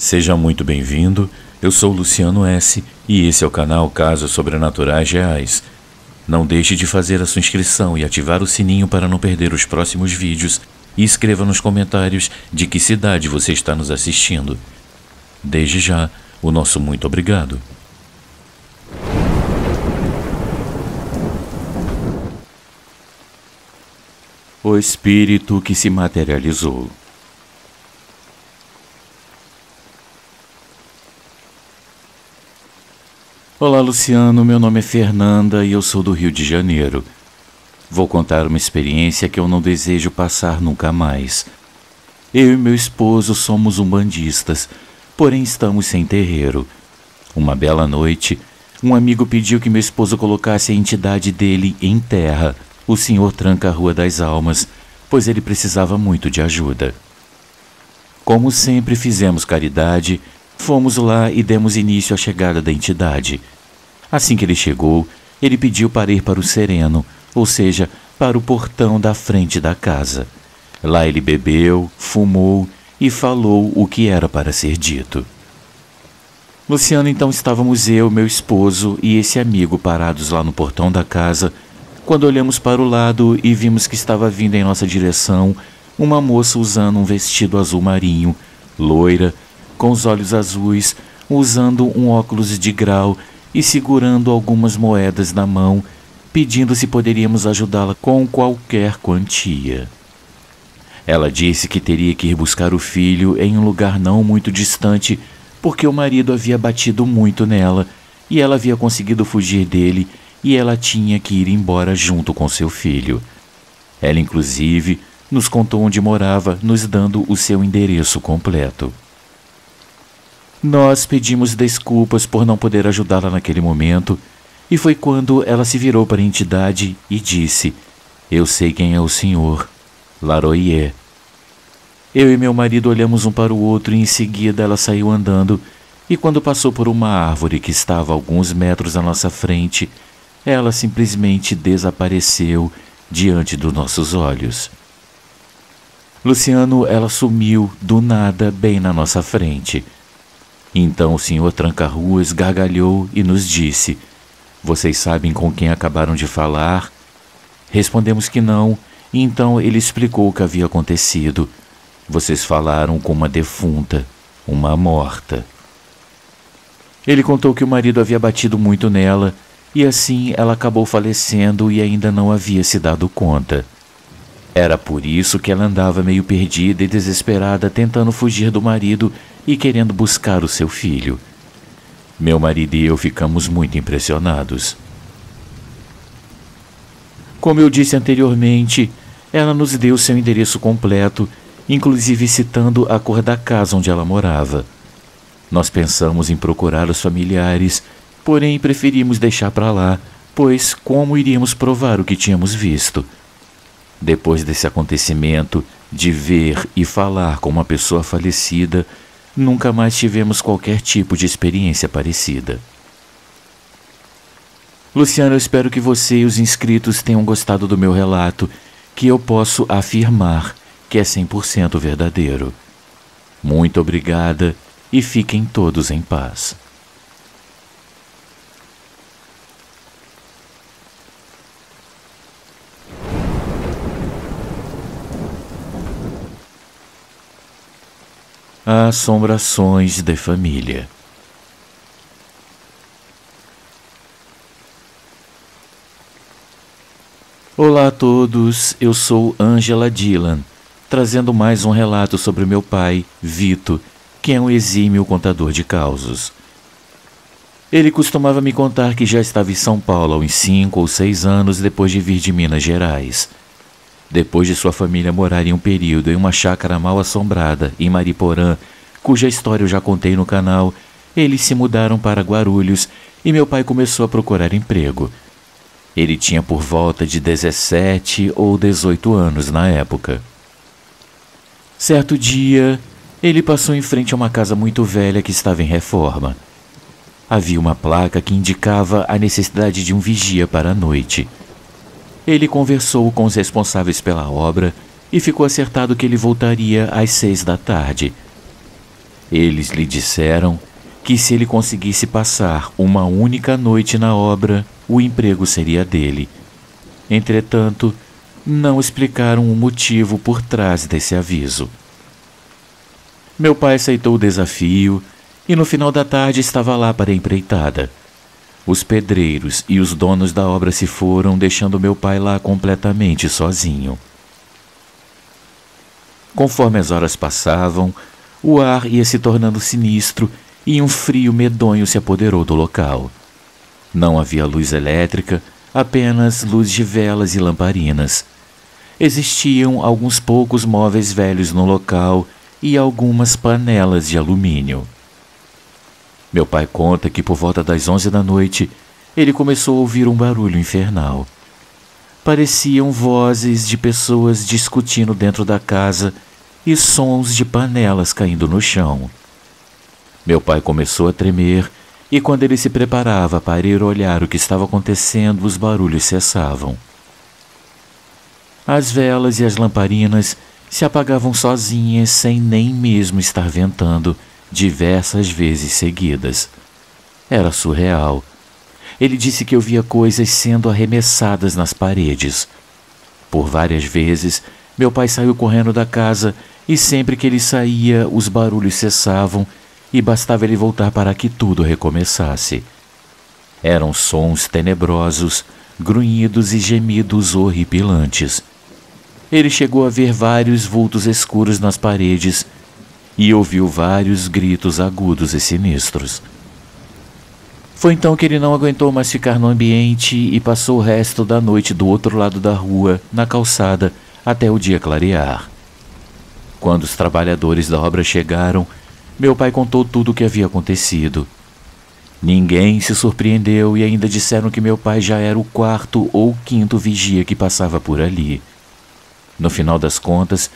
Seja muito bem-vindo, eu sou Luciano S. e esse é o canal Casos Sobrenaturais Reais. Não deixe de fazer a sua inscrição e ativar o sininho para não perder os próximos vídeos e escreva nos comentários de que cidade você está nos assistindo. Desde já, o nosso muito obrigado. O espírito que se materializou. Olá, Luciano, meu nome é Fernanda e eu sou do Rio de Janeiro. Vou contar uma experiência que eu não desejo passar nunca mais. Eu e meu esposo somos umbandistas, porém estamos sem terreiro. Uma bela noite, um amigo pediu que meu esposo colocasse a entidade dele em terra, o Senhor Tranca-Rua das Almas, pois ele precisava muito de ajuda. Como sempre fizemos caridade, fomos lá e demos início à chegada da entidade. Assim que ele chegou, ele pediu para ir para o sereno, ou seja, para o portão da frente da casa. Lá ele bebeu, fumou e falou o que era para ser dito. Luciano, então estávamos eu, meu esposo e esse amigo parados lá no portão da casa, quando olhamos para o lado e vimos que estava vindo em nossa direção uma moça usando um vestido azul marinho, loira, com os olhos azuis, usando um óculos de grau e segurando algumas moedas na mão, pedindo se poderíamos ajudá-la com qualquer quantia. Ela disse que teria que ir buscar o filho em um lugar não muito distante, porque o marido havia batido muito nela e ela havia conseguido fugir dele e ela tinha que ir embora junto com seu filho. Ela, inclusive, nos contou onde morava, nos dando o seu endereço completo. Nós pedimos desculpas por não poder ajudá-la naquele momento, e foi quando ela se virou para a entidade e disse: "Eu sei quem é o senhor, Laroie." Eu e meu marido olhamos um para o outro e em seguida ela saiu andando, e quando passou por uma árvore que estava a alguns metros à nossa frente, ela simplesmente desapareceu diante dos nossos olhos. Luciano, ela sumiu do nada bem na nossa frente. Então o senhor Tranca-Ruas gargalhou e nos disse: "Vocês sabem com quem acabaram de falar?" Respondemos que não, e então ele explicou o que havia acontecido. "Vocês falaram com uma defunta, uma morta." Ele contou que o marido havia batido muito nela, e assim ela acabou falecendo e ainda não havia se dado conta. Era por isso que ela andava meio perdida e desesperada, tentando fugir do marido e querendo buscar o seu filho. Meu marido e eu ficamos muito impressionados. Como eu disse anteriormente, ela nos deu seu endereço completo, inclusive citando a cor da casa onde ela morava. Nós pensamos em procurar os familiares, porém preferimos deixar para lá, pois como iríamos provar o que tínhamos visto? Depois desse acontecimento, de ver e falar com uma pessoa falecida, nunca mais tivemos qualquer tipo de experiência parecida. Luciano, eu espero que você e os inscritos tenham gostado do meu relato, que eu posso afirmar que é 100% verdadeiro. Muito obrigada e fiquem todos em paz. Assombrações de família. Olá a todos, eu sou Ângela Dylan, trazendo mais um relato sobre meu pai, Vito, que é um exímio contador de causos. Ele costumava me contar que já estava em São Paulo há uns 5 ou 6 anos depois de vir de Minas Gerais. Depois de sua família morar em um período em uma chácara mal assombrada em Mariporã, cuja história eu já contei no canal, eles se mudaram para Guarulhos e meu pai começou a procurar emprego. Ele tinha por volta de 17 ou 18 anos na época. Certo dia, ele passou em frente a uma casa muito velha que estava em reforma. Havia uma placa que indicava a necessidade de um vigia para a noite. Ele conversou com os responsáveis pela obra e ficou acertado que ele voltaria às 6 da tarde. Eles lhe disseram que se ele conseguisse passar uma única noite na obra, o emprego seria dele. Entretanto, não explicaram o motivo por trás desse aviso. Meu pai aceitou o desafio e no final da tarde estava lá para a empreitada. Os pedreiros e os donos da obra se foram, deixando meu pai lá completamente sozinho. Conforme as horas passavam, o ar ia se tornando sinistro e um frio medonho se apoderou do local. Não havia luz elétrica, apenas luz de velas e lamparinas. Existiam alguns poucos móveis velhos no local e algumas panelas de alumínio. Meu pai conta que por volta das 11 da noite, ele começou a ouvir um barulho infernal. Pareciam vozes de pessoas discutindo dentro da casa e sons de panelas caindo no chão. Meu pai começou a tremer e quando ele se preparava para ir olhar o que estava acontecendo, os barulhos cessavam. As velas e as lamparinas se apagavam sozinhas sem nem mesmo estar ventando diversas vezes seguidas. Era surreal. Ele disse que eu via coisas sendo arremessadas nas paredes. Por várias vezes, meu pai saiu correndo da casa e sempre que ele saía, os barulhos cessavam e bastava ele voltar para que tudo recomeçasse. Eram sons tenebrosos, grunhidos e gemidos horripilantes. Ele chegou a ver vários vultos escuros nas paredes e ouviu vários gritos agudos e sinistros. Foi então que ele não aguentou mais ficar no ambiente e passou o resto da noite do outro lado da rua, na calçada, até o dia clarear. Quando os trabalhadores da obra chegaram, meu pai contou tudo o que havia acontecido. Ninguém se surpreendeu e ainda disseram que meu pai já era o 4º ou 5º vigia que passava por ali. No final das contas,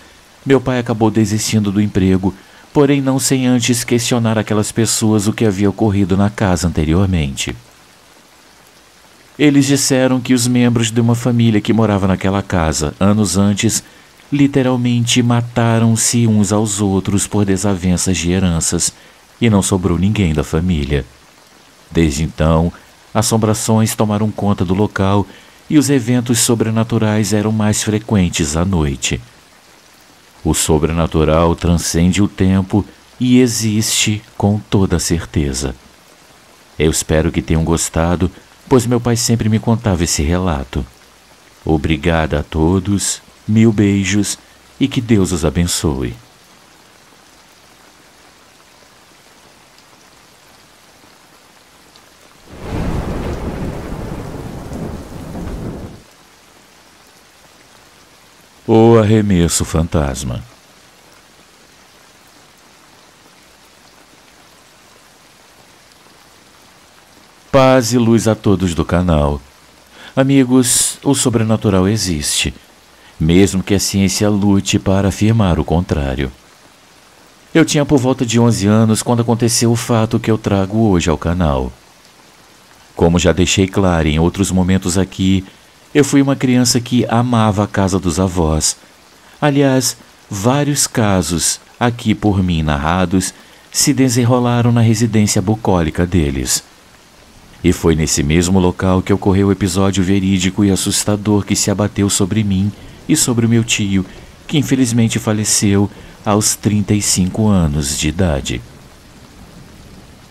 meu pai acabou desistindo do emprego, porém não sem antes questionar aquelas pessoas o que havia ocorrido na casa anteriormente. Eles disseram que os membros de uma família que morava naquela casa, anos antes, literalmente mataram-se uns aos outros por desavenças de heranças, e não sobrou ninguém da família. Desde então, assombrações tomaram conta do local e os eventos sobrenaturais eram mais frequentes à noite. O sobrenatural transcende o tempo e existe com toda certeza. Eu espero que tenham gostado, pois meu pai sempre me contava esse relato. Obrigada a todos, 1000 beijos e que Deus os abençoe. O arremesso fantasma. Paz e luz a todos do canal. Amigos, o sobrenatural existe, mesmo que a ciência lute para afirmar o contrário. Eu tinha por volta de 11 anos quando aconteceu o fato que eu trago hoje ao canal. Como já deixei claro em outros momentos aqui, eu fui uma criança que amava a casa dos avós. Aliás, vários casos, aqui por mim narrados, se desenrolaram na residência bucólica deles. E foi nesse mesmo local que ocorreu o episódio verídico e assustador que se abateu sobre mim e sobre o meu tio, que infelizmente faleceu aos 35 anos de idade.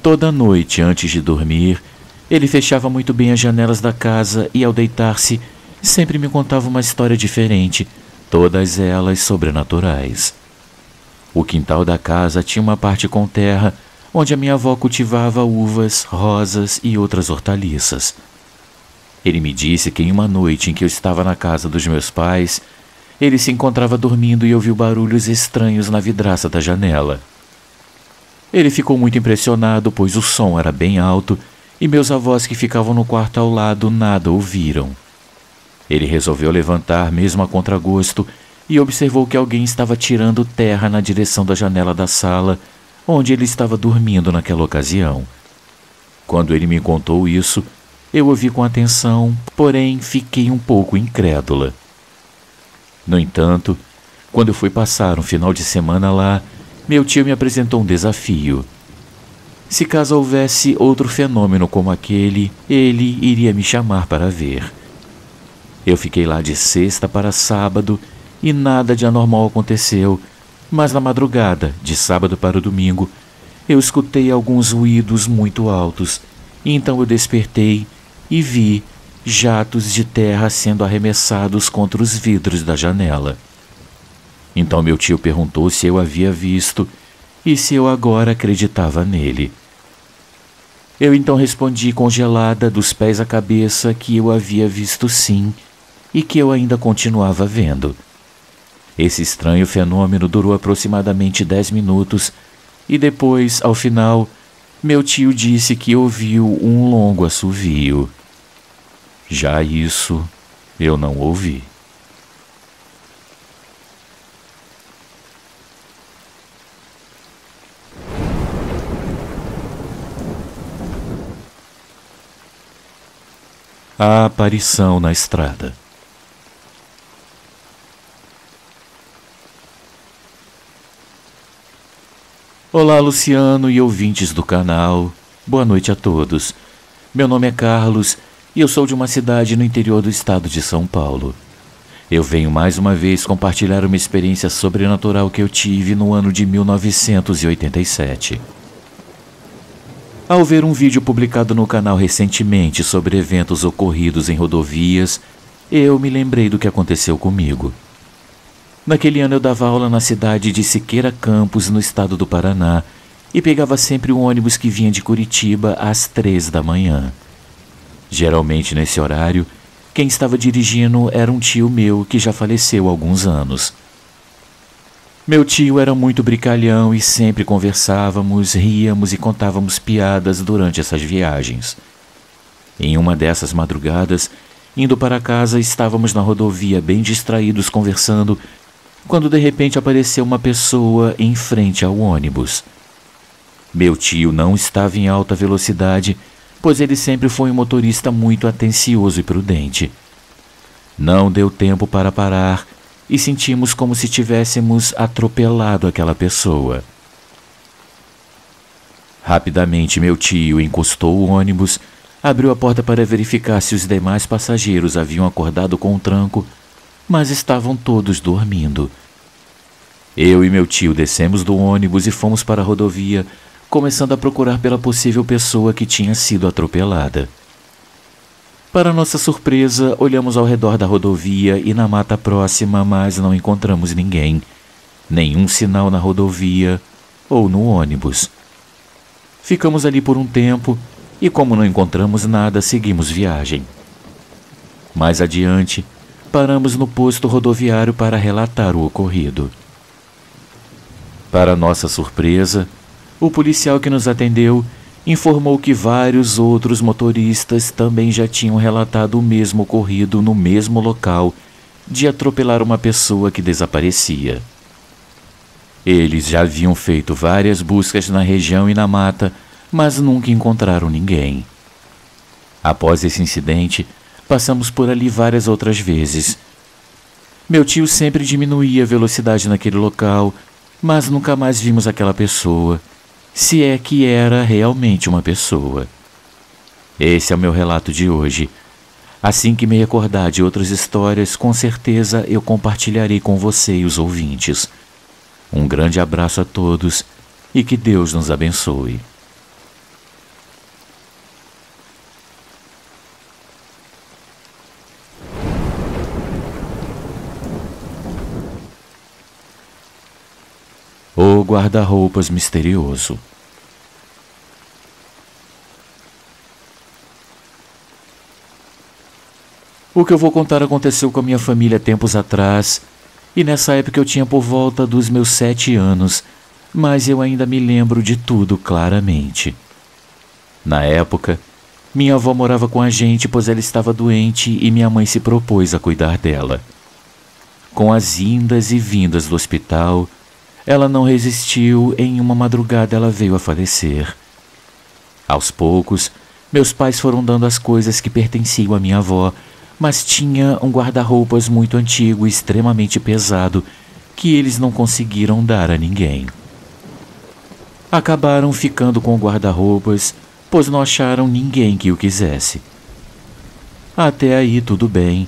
Toda noite, antes de dormir, ele fechava muito bem as janelas da casa e, ao deitar-se, sempre me contava uma história diferente, todas elas sobrenaturais. O quintal da casa tinha uma parte com terra, onde a minha avó cultivava uvas, rosas e outras hortaliças. Ele me disse que em uma noite em que eu estava na casa dos meus pais, ele se encontrava dormindo e ouviu barulhos estranhos na vidraça da janela. Ele ficou muito impressionado, pois o som era bem alto e meus avós que ficavam no quarto ao lado nada ouviram. Ele resolveu levantar mesmo a contragosto e observou que alguém estava tirando terra na direção da janela da sala, onde ele estava dormindo naquela ocasião. Quando ele me contou isso, eu ouvi com atenção, porém fiquei um pouco incrédula. No entanto, quando eu fui passar um final de semana lá, meu tio me apresentou um desafio. Se caso houvesse outro fenômeno como aquele, ele iria me chamar para ver. Eu fiquei lá de sexta para sábado e nada de anormal aconteceu, mas na madrugada, de sábado para o domingo, eu escutei alguns ruídos muito altos, e então eu despertei e vi jatos de terra sendo arremessados contra os vidros da janela. Então meu tio perguntou se eu havia visto e se eu agora acreditava nele. Eu então respondi congelada dos pés à cabeça que eu havia visto sim e que eu ainda continuava vendo. Esse estranho fenômeno durou aproximadamente 10 minutos e depois, ao final, meu tio disse que ouviu um longo assovio. Já isso eu não ouvi. A aparição na estrada. Olá, Luciano e ouvintes do canal. Boa noite a todos. Meu nome é Carlos e eu sou de uma cidade no interior do estado de São Paulo. Eu venho mais uma vez compartilhar uma experiência sobrenatural que eu tive no ano de 1987. Ao ver um vídeo publicado no canal recentemente sobre eventos ocorridos em rodovias, eu me lembrei do que aconteceu comigo. Naquele ano eu dava aula na cidade de Siqueira Campos, no estado do Paraná, e pegava sempre um ônibus que vinha de Curitiba às 3 da manhã. Geralmente nesse horário, quem estava dirigindo era um tio meu que já faleceu há alguns anos. Meu tio era muito brincalhão e sempre conversávamos, ríamos e contávamos piadas durante essas viagens. Em uma dessas madrugadas, indo para casa, estávamos na rodovia bem distraídos conversando, quando de repente apareceu uma pessoa em frente ao ônibus. Meu tio não estava em alta velocidade, pois ele sempre foi um motorista muito atencioso e prudente. Não deu tempo para parar e sentimos como se tivéssemos atropelado aquela pessoa. Rapidamente meu tio encostou o ônibus, abriu a porta para verificar se os demais passageiros haviam acordado com o tranco, mas estavam todos dormindo. Eu e meu tio descemos do ônibus e fomos para a rodovia, começando a procurar pela possível pessoa que tinha sido atropelada. Para nossa surpresa, olhamos ao redor da rodovia e na mata próxima, mas não encontramos ninguém, nenhum sinal na rodovia ou no ônibus. Ficamos ali por um tempo e, como não encontramos nada, seguimos viagem. Mais adiante, paramos no posto rodoviário para relatar o ocorrido. Para nossa surpresa, o policial que nos atendeu informou que vários outros motoristas também já tinham relatado o mesmo ocorrido no mesmo local de atropelar uma pessoa que desaparecia. Eles já haviam feito várias buscas na região e na mata, mas nunca encontraram ninguém. Após esse incidente, passamos por ali várias outras vezes. Meu tio sempre diminuía a velocidade naquele local, mas nunca mais vimos aquela pessoa, se é que era realmente uma pessoa. Esse é o meu relato de hoje. Assim que me recordar de outras histórias, com certeza eu compartilharei com você e os ouvintes. Um grande abraço a todos e que Deus nos abençoe. O guarda-roupas misterioso. O que eu vou contar aconteceu com a minha família tempos atrás, e nessa época eu tinha por volta dos meus 7 anos, mas eu ainda me lembro de tudo claramente. Na época, minha avó morava com a gente, pois ela estava doente e minha mãe se propôs a cuidar dela. Com as indas e vindas do hospital, ela não resistiu e em uma madrugada ela veio a falecer. Aos poucos, meus pais foram dando as coisas que pertenciam à minha avó, mas tinha um guarda-roupas muito antigo e extremamente pesado que eles não conseguiram dar a ninguém. Acabaram ficando com o guarda-roupas, pois não acharam ninguém que o quisesse. Até aí tudo bem,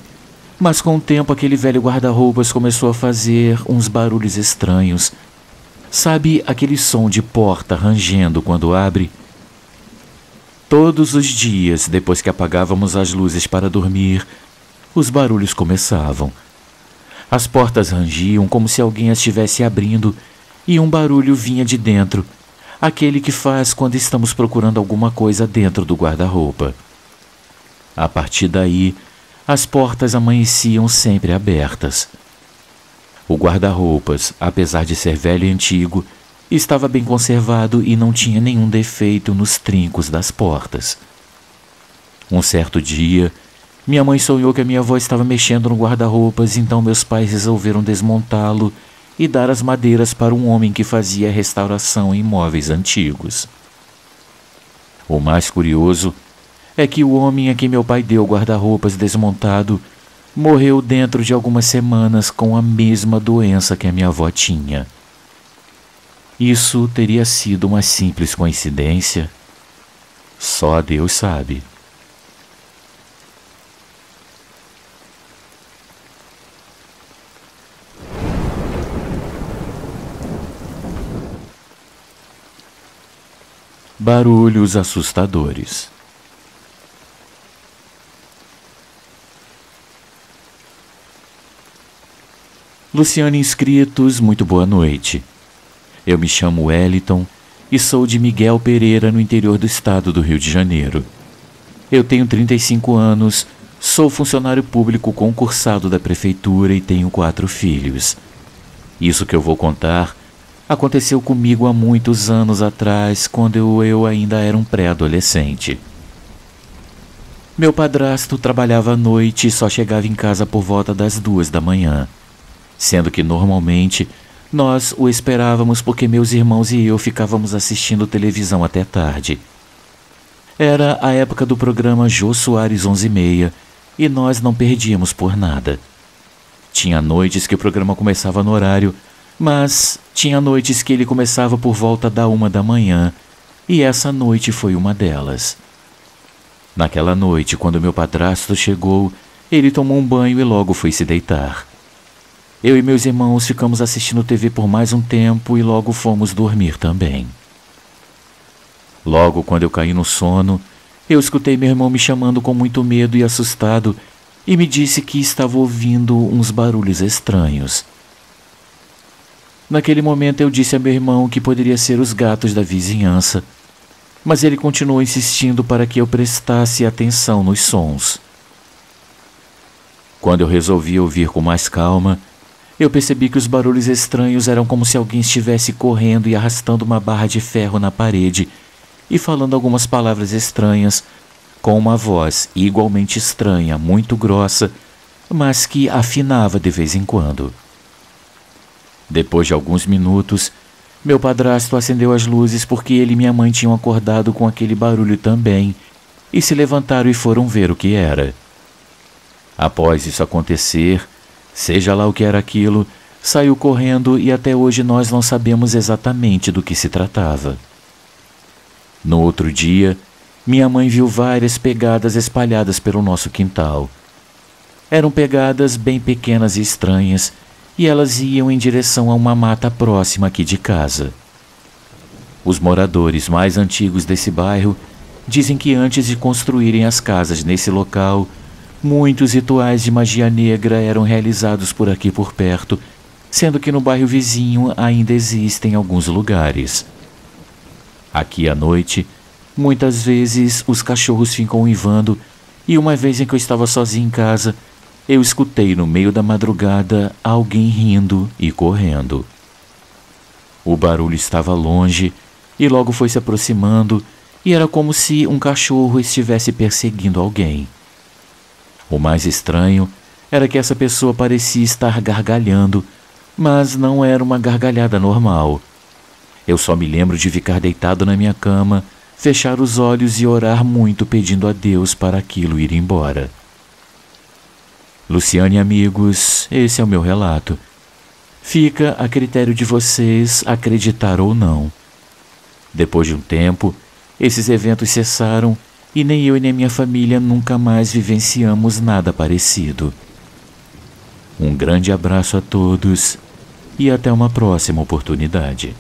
mas com o tempo aquele velho guarda-roupas começou a fazer uns barulhos estranhos. Sabe aquele som de porta rangendo quando abre? Todos os dias, depois que apagávamos as luzes para dormir, os barulhos começavam. As portas rangiam como se alguém as estivesse abrindo e um barulho vinha de dentro, aquele que faz quando estamos procurando alguma coisa dentro do guarda-roupa. A partir daí, as portas amanheciam sempre abertas. O guarda-roupas, apesar de ser velho e antigo, estava bem conservado e não tinha nenhum defeito nos trincos das portas. Um certo dia, minha mãe sonhou que a minha avó estava mexendo no guarda-roupas, então meus pais resolveram desmontá-lo e dar as madeiras para um homem que fazia restauração em móveis antigos. O mais curioso é que o homem a quem meu pai deu o guarda-roupas desmontado morreu dentro de algumas semanas com a mesma doença que a minha avó tinha. Isso teria sido uma simples coincidência? Só Deus sabe. Barulhos assustadores. Luciane inscritos, muito boa noite. Eu me chamo Wellington e sou de Miguel Pereira, no interior do estado do Rio de Janeiro. Eu tenho 35 anos, sou funcionário público concursado da prefeitura e tenho 4 filhos. Isso que eu vou contar aconteceu comigo há muitos anos atrás, quando eu ainda era um pré-adolescente. Meu padrasto trabalhava à noite e só chegava em casa por volta das 2 da manhã, sendo que normalmente nós o esperávamos porque meus irmãos e eu ficávamos assistindo televisão até tarde. Era a época do programa Jô Soares 11h30 e nós não perdíamos por nada. Tinha noites que o programa começava no horário, mas tinha noites que ele começava por volta da 1 da manhã, e essa noite foi uma delas. Naquela noite, quando meu padrasto chegou, ele tomou um banho e logo foi se deitar. Eu e meus irmãos ficamos assistindo TV por mais um tempo e logo fomos dormir também. Logo quando eu caí no sono, eu escutei meu irmão me chamando com muito medo e assustado e me disse que estava ouvindo uns barulhos estranhos. Naquele momento eu disse a meu irmão que poderia ser os gatos da vizinhança, mas ele continuou insistindo para que eu prestasse atenção nos sons. Quando eu resolvi ouvir com mais calma, eu percebi que os barulhos estranhos eram como se alguém estivesse correndo e arrastando uma barra de ferro na parede e falando algumas palavras estranhas, com uma voz igualmente estranha, muito grossa, mas que afinava de vez em quando. Depois de alguns minutos, meu padrasto acendeu as luzes porque ele e minha mãe tinham acordado com aquele barulho também e se levantaram e foram ver o que era. Após isso acontecer, seja lá o que era aquilo, saiu correndo e até hoje nós não sabemos exatamente do que se tratava. No outro dia, minha mãe viu várias pegadas espalhadas pelo nosso quintal. Eram pegadas bem pequenas e estranhas, e elas iam em direção a uma mata próxima aqui de casa. Os moradores mais antigos desse bairro dizem que antes de construírem as casas nesse local, muitos rituais de magia negra eram realizados por aqui por perto, sendo que no bairro vizinho ainda existem alguns lugares. Aqui à noite, muitas vezes os cachorros ficam uivando, e uma vez em que eu estava sozinho em casa, eu escutei no meio da madrugada alguém rindo e correndo. O barulho estava longe e logo foi se aproximando, e era como se um cachorro estivesse perseguindo alguém. O mais estranho era que essa pessoa parecia estar gargalhando, mas não era uma gargalhada normal. Eu só me lembro de ficar deitado na minha cama, fechar os olhos e orar muito pedindo a Deus para aquilo ir embora. Luciane e amigos, esse é o meu relato. Fica a critério de vocês acreditar ou não. Depois de um tempo, esses eventos cessaram e nem eu e nem minha família nunca mais vivenciamos nada parecido. Um grande abraço a todos e até uma próxima oportunidade.